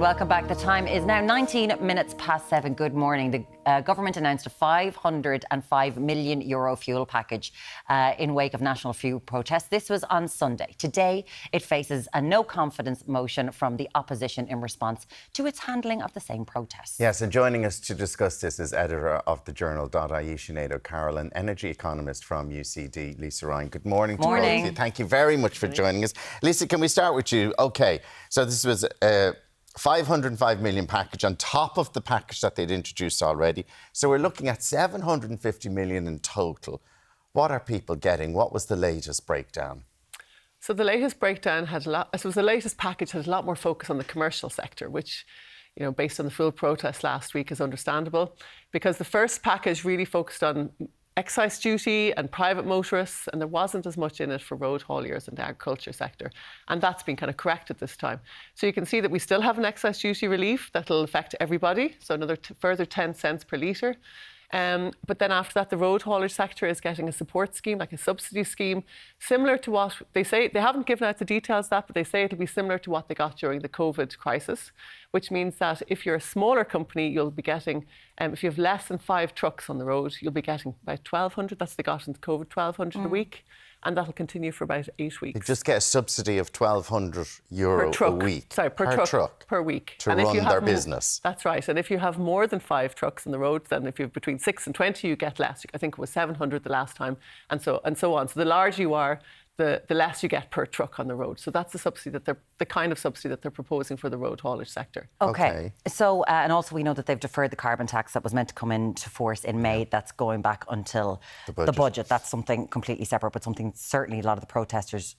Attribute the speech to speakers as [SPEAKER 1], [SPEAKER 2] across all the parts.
[SPEAKER 1] Welcome back. The time is now 19 minutes past 7. Good morning. The government announced a €505 million fuel package in wake of national fuel protests. This was on Sunday. Today, it faces a no confidence motion from the opposition in response to its handling of the same protests.
[SPEAKER 2] Yes, and joining us to discuss this is editor of the journal.ie, Sinead O'Carroll, and energy economist from UCD, Lisa Ryan. Good morning to both of you. Thank you very much for joining us. Lisa, can we start with you? OK, so this was $505 million package on top of the package that they'd introduced already. So we're looking at $750 million in total. What are people getting? What was the latest breakdown?
[SPEAKER 3] So the latest breakdown had the latest package had a lot more focus on the commercial sector, which, you know, based on the full protest last week, is understandable, because the first package really focused on excise duty and private motorists, and there wasn't as much in it for road hauliers and the agriculture sector. And that's been kind of corrected this time. So you can see that we still have an excise duty relief that'll affect everybody, so another further 10 cents per litre. But then after that, the road haulage sector is getting a support scheme, like a subsidy scheme, similar to what they say. They haven't given out the details of that, but they say it'll be similar to what they got during the COVID crisis, which means that if you're a smaller company, you'll be getting, if you have less than 5 trucks on the road, you'll be getting about 1,200. That's what they got in COVID, 1,200 a week. And that'll continue for about 8 weeks.
[SPEAKER 2] You just get a subsidy of €1,200
[SPEAKER 3] per
[SPEAKER 2] a week.
[SPEAKER 3] Sorry, per truck per week.
[SPEAKER 2] To run their business.
[SPEAKER 3] That's right. And if you have more than 5 trucks on the road, then if you have between 6 and 20, you get less. I think it was 700 the last time, and so on. So the larger you are, the less you get per truck on the road. So that's the subsidy the kind of subsidy that they're proposing for the road haulage sector.
[SPEAKER 1] Okay. So, and also we know that they've deferred the carbon tax that was meant to come into force in May. That's going back until the budget. That's something completely separate, but something certainly a lot of the protesters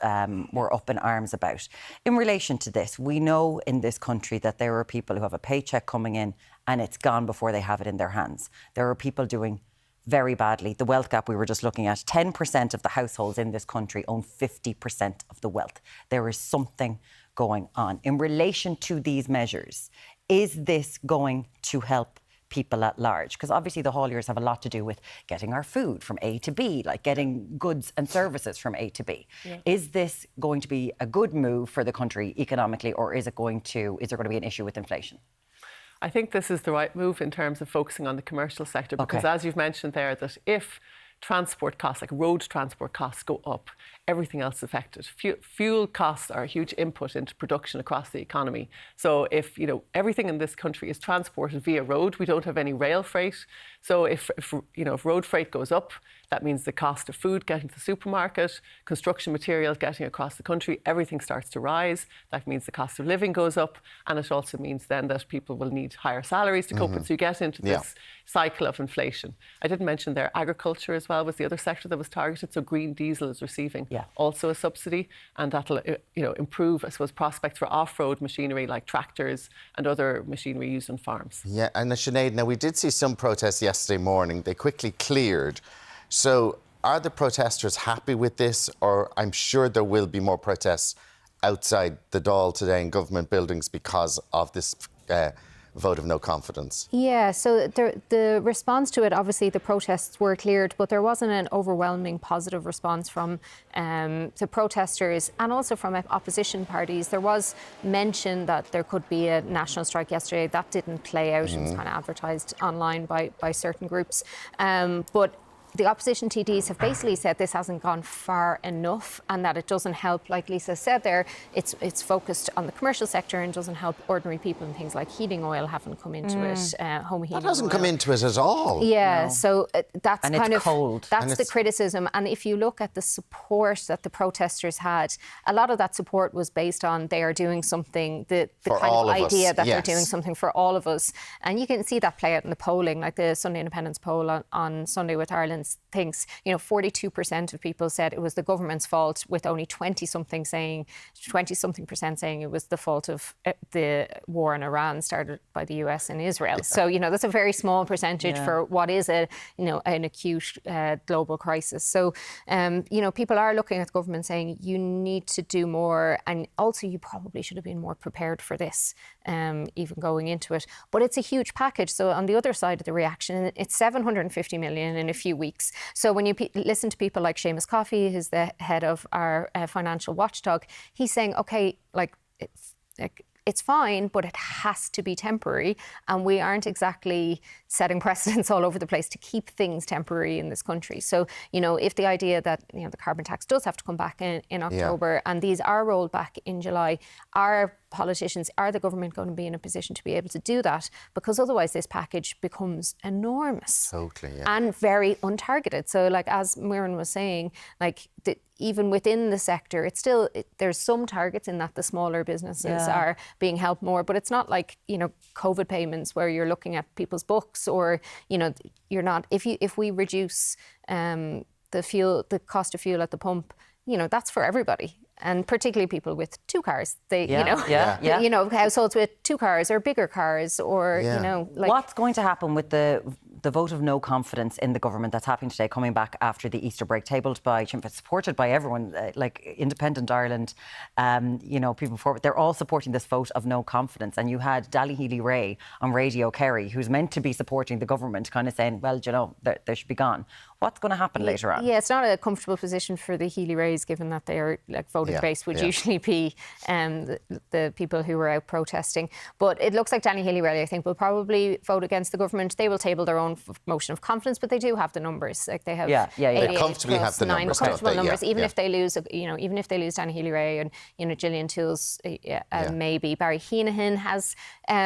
[SPEAKER 1] were up in arms about. In relation to this, we know in this country that there are people who have a paycheck coming in and it's gone before they have it in their hands. There are people doing very badly. The wealth gap we were just looking at, 10% of the households in this country own 50% of the wealth. There is something going on. In relation to these measures, is this going to help people at large? Because obviously the hauliers have a lot to do with getting our food from A to B, like getting goods and services from A to B. Yeah. Is this going to be a good move for the country economically, or is there going to be an issue with inflation?
[SPEAKER 3] I think this is the right move in terms of focusing on the commercial sector, because as you've mentioned there, that if transport costs, like road transport costs, go up, everything else is affected. Fuel costs are a huge input into production across the economy. So if, you know, everything in this country is transported via road, we don't have any rail freight. So if road freight goes up, that means the cost of food getting to the supermarket, construction materials getting across the country, everything starts to rise. That means the cost of living goes up, and it also means then that people will need higher salaries to cope with. So you get into this cycle of inflation. I didn't mention there, agriculture as well was the other sector that was targeted. So green diesel is receiving also a subsidy, and that'll improve, I suppose, prospects for off-road machinery like tractors and other machinery used on farms.
[SPEAKER 2] Yeah, and Sinead, now we did see some protests yesterday morning. They quickly cleared. So are the protesters happy with this, or I'm sure there will be more protests outside the Dáil today in government buildings because of this vote of no confidence?
[SPEAKER 4] Yeah, so the response to it, obviously the protests were cleared, but there wasn't an overwhelming positive response from the protesters and also from opposition parties. There was mention that there could be a national strike yesterday. That didn't play out. It was kind of advertised online by certain groups. But the opposition TDs have basically said this hasn't gone far enough and that it doesn't help, like Lisa said there, it's focused on the commercial sector and doesn't help ordinary people, and things like heating oil haven't come into it, home heating oil.
[SPEAKER 2] That hasn't come into it at all.
[SPEAKER 4] Yeah, so that's
[SPEAKER 1] and
[SPEAKER 4] kind
[SPEAKER 1] it's
[SPEAKER 4] of
[SPEAKER 1] cold.
[SPEAKER 4] That's the criticism. And if you look at the support that the protesters had, a lot of that support was based on they are doing something, the kind of idea that they're doing something for all of us. And you can see that play out in the polling, like the Sunday Independence poll on Sunday with Ireland thinks, 42% of people said it was the government's fault, with only 20-something percent saying it was the fault of the war in Iran started by the US and Israel. Yeah. So, that's a very small percentage for what is an acute global crisis. So, people are looking at the government saying you need to do more, and also you probably should have been more prepared for this, even going into it. But it's a huge package. So on the other side of the reaction, it's 750 million in a few weeks. So when you listen to people like Seamus Coffey, who's the head of our financial watchdog, he's saying, okay, it's fine, but it has to be temporary. And we aren't exactly setting precedents all over the place to keep things temporary in this country. So, if the idea that, the carbon tax does have to come back in October and these are rolled back in July, are the government going to be in a position to be able to do that? Because otherwise this package becomes enormous.
[SPEAKER 2] Totally,
[SPEAKER 4] and very untargeted. So, like, as Muireann was saying, like, even within the sector, there's some targets in that the smaller businesses are being helped more, but it's not like, COVID payments where you're looking at people's books, or, you're not, if we reduce the cost of fuel at the pump, that's for everybody. And particularly people with two cars, households with two cars or bigger cars, or,
[SPEAKER 1] What's going to happen with the vote of no confidence in the government that's happening today, coming back after the Easter break, supported by everyone, like Independent Ireland, people before, they're all supporting this vote of no confidence. And you had Dally Healy-Rae on Radio Kerry, who's meant to be supporting the government, kind of saying, well, they should be gone. What's going to happen later on?
[SPEAKER 4] Yeah, it's not a comfortable position for the Healy-Raes, given that their voting base would usually be the people who were out protesting. But it looks like Dally Healy-Rae, I think, will probably vote against the government. They will table their own motion of confidence, but they do have the numbers. Like, they have
[SPEAKER 2] they comfortably have the numbers,
[SPEAKER 4] comfortable numbers. Even if they lose, even if they lose Dally Healy-Rae and Gillian Tools, maybe Barry Heenahan has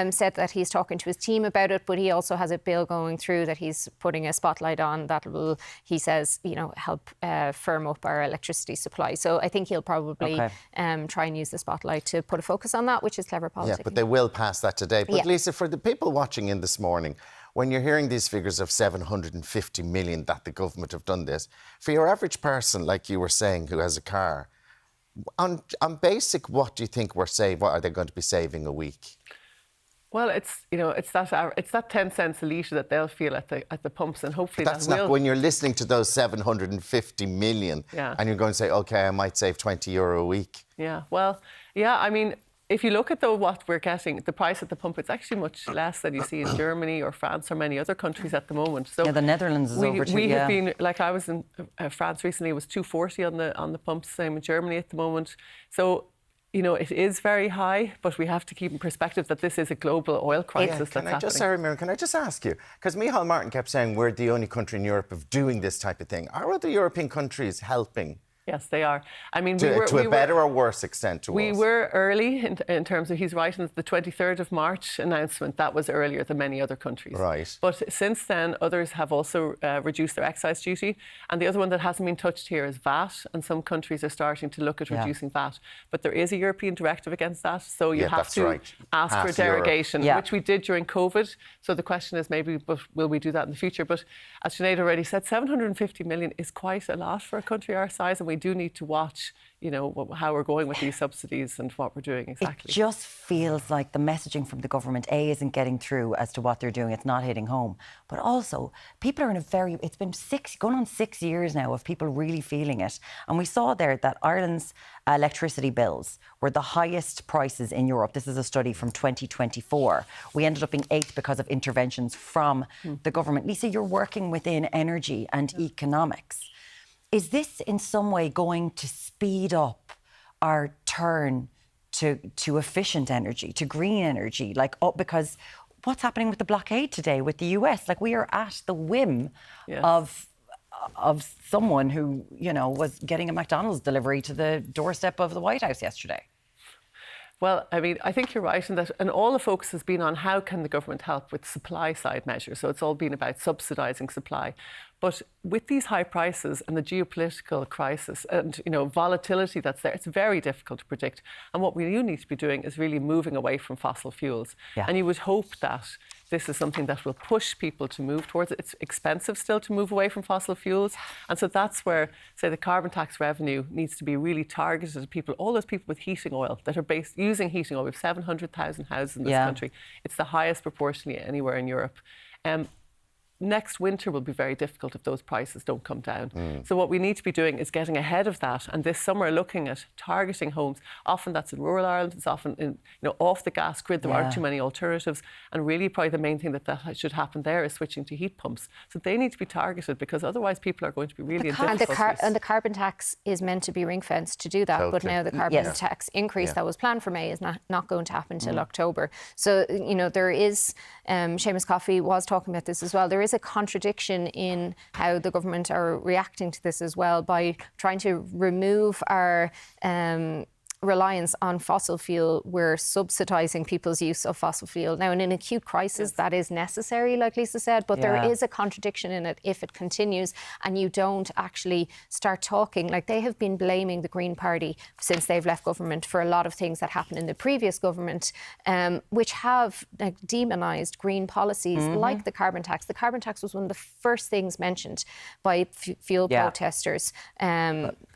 [SPEAKER 4] said that he's talking to his team about it, but he also has a bill going through that he's putting a spotlight on that will, he says, help firm up our electricity supply. So I think he'll probably try and use the spotlight to put a focus on that, which is clever politics.
[SPEAKER 2] Yeah, but they will pass that today. But Lisa, for the people watching in this morning, when you're hearing these figures of 750 million that the government have done this, for your average person, like you were saying, who has a car, on basic, what do you think what are they going to be saving a week?
[SPEAKER 3] Well, it's that 10 cents a litre that they'll feel at the pumps, and hopefully
[SPEAKER 2] that's not when you're listening to those 750 million and you're going to say, okay, I might save €20 a week.
[SPEAKER 3] Yeah, well, I mean, if you look at what we're getting, the price at the pump, it's actually much less than you see in Germany or France or many other countries at the moment. So
[SPEAKER 1] the Netherlands is over too.
[SPEAKER 3] We have been, like, I was in France recently, it was €2.40 on the pumps, same in Germany at the moment. So, it is very high, but we have to keep in perspective that this is a global oil crisis that's happening.
[SPEAKER 2] Can I just ask you, because Micheál Martin kept saying we're the only country in Europe of doing this type of thing. Are other European countries helping?
[SPEAKER 3] Yes, they are. I mean,
[SPEAKER 2] to a better or worse extent to us.
[SPEAKER 3] We were early in terms of, he's right, in the 23rd of March announcement. That was earlier than many other countries.
[SPEAKER 2] Right.
[SPEAKER 3] But since then, others have also reduced their excise duty. And the other one that hasn't been touched here is VAT. And some countries are starting to look at reducing VAT. But there is a European directive against that. So you have to ask for derogation, which we did during COVID. So the question is, maybe will we do that in the future? But as Sinead already said, 750 million is quite a lot for a country our size. And we do need to watch, how we're going with these subsidies and what we're doing exactly.
[SPEAKER 1] It just feels like the messaging from the government, isn't getting through as to what they're doing. It's not hitting home. But also, people are it's been going on 6 years now of people really feeling it. And we saw there that Ireland's electricity bills were the highest prices in Europe. This is a study from 2024. We ended up being 8th because of interventions from the government. Lisa, you're working within energy and economics. Is this in some way going to speed up our turn to efficient energy, to green energy? Because what's happening with the blockade today with the US? Like, we are at the whim of someone who, was getting a McDonald's delivery to the doorstep of the White House yesterday.
[SPEAKER 3] Well, I mean, I think you're right in that, and all the focus has been on how can the government help with supply side measures. So it's all been about subsidising supply. But with these high prices and the geopolitical crisis and, volatility that's there, it's very difficult to predict. And what we do need to be doing is really moving away from fossil fuels. Yeah. And you would hope that this is something that will push people to move towards it. It's expensive still to move away from fossil fuels. And so that's where, say, the carbon tax revenue needs to be really targeted at people, all those people with heating oil that are using heating oil. We have 700,000 houses in this country. It's the highest proportionally anywhere in Europe. next winter will be very difficult if those prices don't come down. So what we need to be doing is getting ahead of that, and this summer looking at targeting homes. Often that's in rural Ireland, it's often in, off the gas grid. There aren't too many alternatives, and really probably the main thing that should happen there is switching to heat pumps. So they need to be targeted, because otherwise people are going to be really in difficulties.
[SPEAKER 4] And the carbon tax is meant to be ring-fenced to do that, but now the carbon tax increase that was planned for May is not going to happen till October. So, there is, Seamus Coffey was talking about this as well, there is a contradiction in how the government are reacting to this as well, by trying to remove our reliance on fossil fuel. We're subsidising people's use of fossil fuel. Now, in an acute crisis, that is necessary, like Lisa said, but there is a contradiction in it if it continues and you don't actually start talking. Like, they have been blaming the Green Party since they've left government for a lot of things that happened in the previous government, which have demonised green policies like the carbon tax. The carbon tax was one of the first things mentioned by fuel protesters.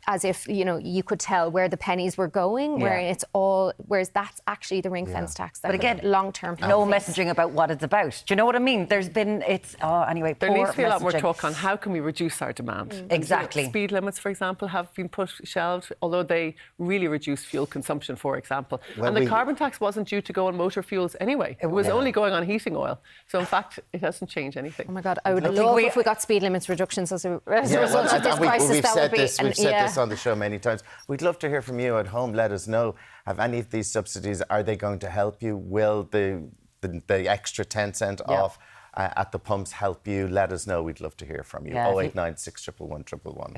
[SPEAKER 4] As if, you could tell where the pennies were going, whereas that's actually the ring-fence tax. But again, long-term.
[SPEAKER 1] No messaging about what it's about. Do you know what I mean? There needs to
[SPEAKER 3] be a lot more talk on how can we reduce our demand.
[SPEAKER 1] Exactly.
[SPEAKER 3] Speed limits, for example, have been shelved, although they really reduce fuel consumption, for example. And the carbon tax wasn't due to go on motor fuels anyway. It was only going on heating oil. So in fact, it hasn't changed anything.
[SPEAKER 4] Oh my God, I would love if we got speed limits reductions as a result of this crisis.
[SPEAKER 2] We've said this on the show many times. We'd love to hear from you at home. Let us know. Have any of these subsidies, are they going to help you? Will the extra 10 cent off at the pumps help you? Let us know. We'd love to hear from you. 089 611 111.